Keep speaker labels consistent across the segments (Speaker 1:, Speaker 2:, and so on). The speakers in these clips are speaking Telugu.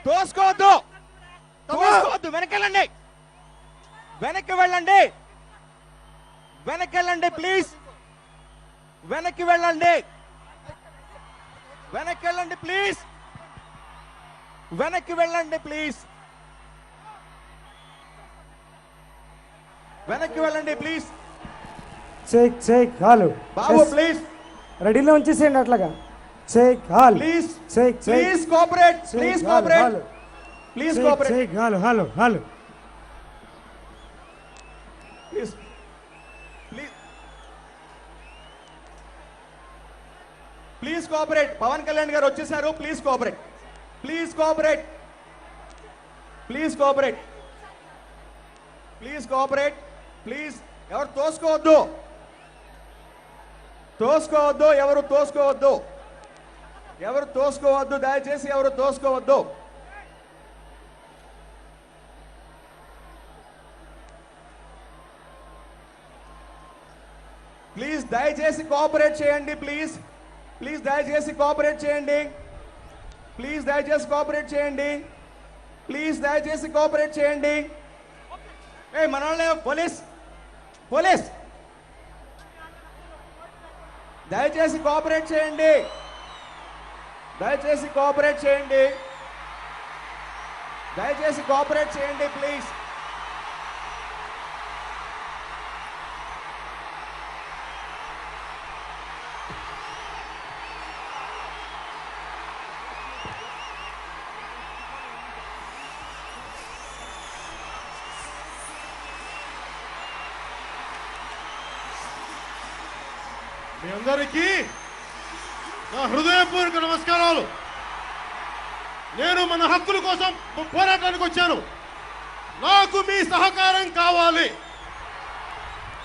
Speaker 1: తోసుకోవద్దు, తోసుకోవద్దు. వెనక్కి వెళ్ళండి, వెనక్కి వెళ్ళండి, వెనక్కి వెళ్ళండి ప్లీజ్. వెనక్కి వెళ్ళండి, వెనక్కి వెళ్ళండి ప్లీజ్, వెనక్కి వెళ్ళండి ప్లీజ్, వెనక్కి వెళ్ళండి ప్లీజ్.
Speaker 2: చెక్ చెక్ హాలు
Speaker 1: బాబు ప్లీజ్
Speaker 2: రెడీలో ఉంచేసేయండి అట్లాగా. Check hall
Speaker 1: please,
Speaker 2: check
Speaker 1: please cooperate, please cooperate, please cooperate.
Speaker 2: Check hall hall hall
Speaker 1: please please please cooperate. Pawan Kalyan garu వచ్చేసారు. Please cooperate, please cooperate, please cooperate, please cooperate. Please ఎవరు తోసుకోవద్దు, తోసుకోవద్దు, ఎవరు తోసుకోవద్దు, ఎవరు తోసుకోవద్దు, దయచేసి ఎవరు తోసుకోవద్దు. ప్లీజ్ దయచేసి కోఆపరేట్ చేయండి. ప్లీజ్ ప్లీజ్ దయచేసి కోఆపరేట్ చేయండి. ప్లీజ్ దయచేసి కోఆపరేట్ చేయండి. ప్లీజ్ దయచేసి కోఆపరేట్ చేయండి. ఏ మన వాళ్ళే పోలీస్, పోలీస్ దయచేసి కోఆపరేట్ చేయండి, దయచేసి కోఆపరేట్ చేయండి, దయచేసి కోఆపరేట్ చేయండి ప్లీజ్.
Speaker 3: మీ అందరికీ నా హృదయపూర్వక నమస్కారాలు. నేను మన హక్కుల కోసం పోరాటానికి వచ్చాను. నాకు మీ సహకారం కావాలి.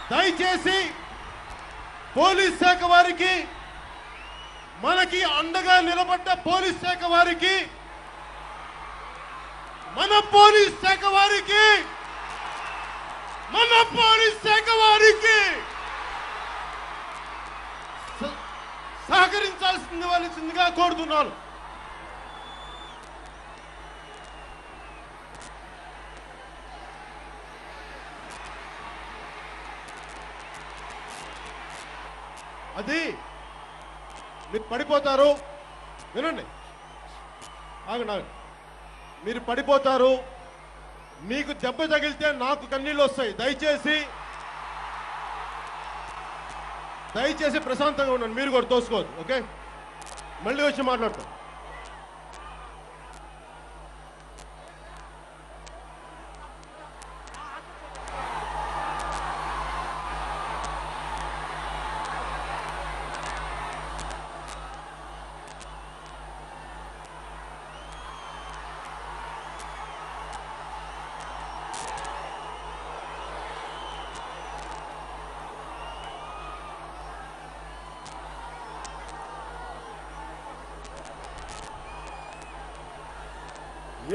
Speaker 3: దయచేసి పోలీస్ శాఖ వారికి, మనకి అండగా నిలబడ్డ పోలీస్ శాఖ వారికి, మన పోలీస్ శాఖ వారికి, మన పోలీస్ శాఖ వారికి సహకరించాల్సిందిగా కోరుతున్నాను. అది మీరు పడిపోతారు. వినండి, ఆగండి ఆగండి. మీరు పడిపోతారు, మీకు దెబ్బ తగిలితే నాకు కన్నీళ్ళు వస్తాయి. దయచేసి ప్రశాంతంగా ఉండండి. మీరు కూడా తోసుకోవద్దు. ఓకే, మళ్ళీ వచ్చి మాట్లాడతాం.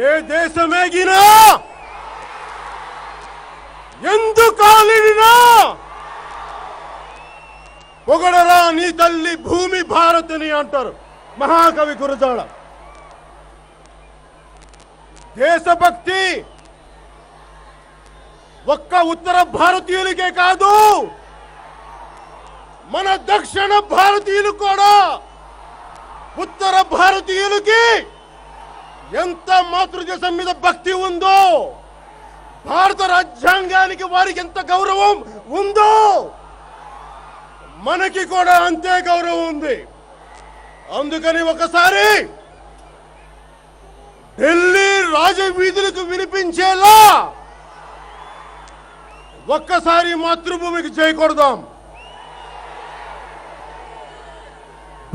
Speaker 3: ఏ దేశమేగినా, ఎందుకాలినా పొగడరా నీ తల్లి భూమి భారతిని అంటారు మహాకవి గురజాడ. దేశభక్తి ఒక్క ఉత్తర భారతీయులకే కాదు, మన దక్షిణ భారతీయులు కూడా, ఉత్తర భారతీయులకి ఎంత మాతృదేశం మీద భక్తి ఉందో, భారత రాజ్యాంగానికి వారికి ఎంత గౌరవం ఉందో, మనకి కూడా అంతే గౌరవం ఉంది. అందుకని ఒకసారి ఢిల్లీ రాజవీధులకు వినిపించేలా ఒక్కసారి మాతృభూమికి జై కొడదాం.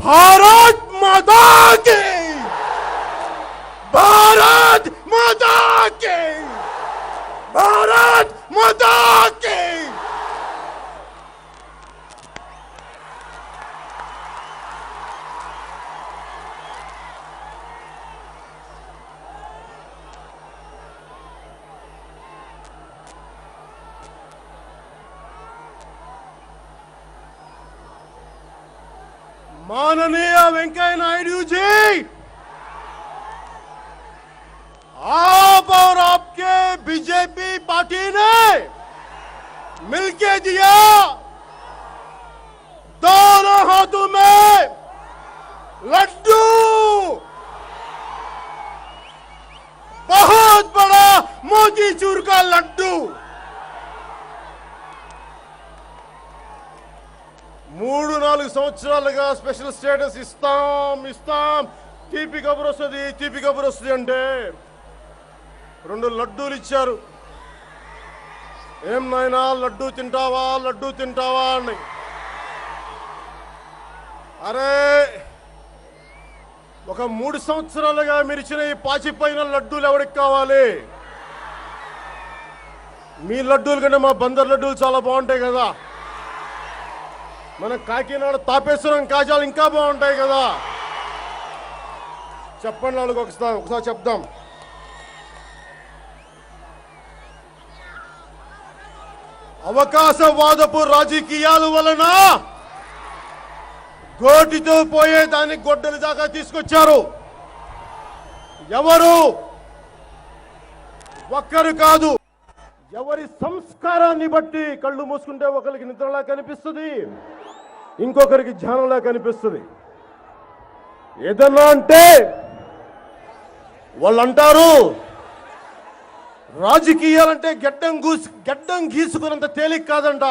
Speaker 3: భారత్ మాతా కీ, भारत माता की, भारत माता की. माननीय वेंकैया नायडू जी, आप और आपके बीजेपी पार्टी ने मिलके दिया दोनों हाथों में लड्डू, बहुत बड़ा मोतीचूर का लड्डू। 3-4 సంవత్సరాలుగా స్పెషల్ స్టేటస్ ఇస్తాం తీపి కబురు వస్తుంది అంటే 2 లడ్డూలు ఇచ్చారు. ఏం నాయనా లడ్డూ తింటావా అని. అరే ఒక 3 సంవత్సరాలుగా మీరు ఇచ్చిన ఈ పాచిపోయిన లడ్డూలు ఎవరికి కావాలి? మీ లడ్డూలు కంటే మా బందర్ లడ్డూలు చాలా బాగుంటాయి కదా. మన కాకినాడ తాపేశ్వరం కాజాలు ఇంకా బాగుంటాయి కదా. చెప్పండి వాళ్ళకి ఒకసారి చెప్దాం. అవకాశవాదపు రాజకీయాల వలన గోటితో పోయే దాన్ని గొడ్డలి దాకా తీసుకొచ్చారు. ఎవరు? ఒక్కరు కాదు. ఎవరి సంస్కారాన్ని బట్టి కళ్ళు మూసుకుంటే ఒకరికి నిద్రలా కనిపిస్తుంది, ఇంకొకరికి ధ్యానంలా కనిపిస్తుంది. ఏదన్నా అంటే వాళ్ళు అంటారు రాజకీయాలంటే గడ్డం గీసుకున్నంత తేలిక కాదంట.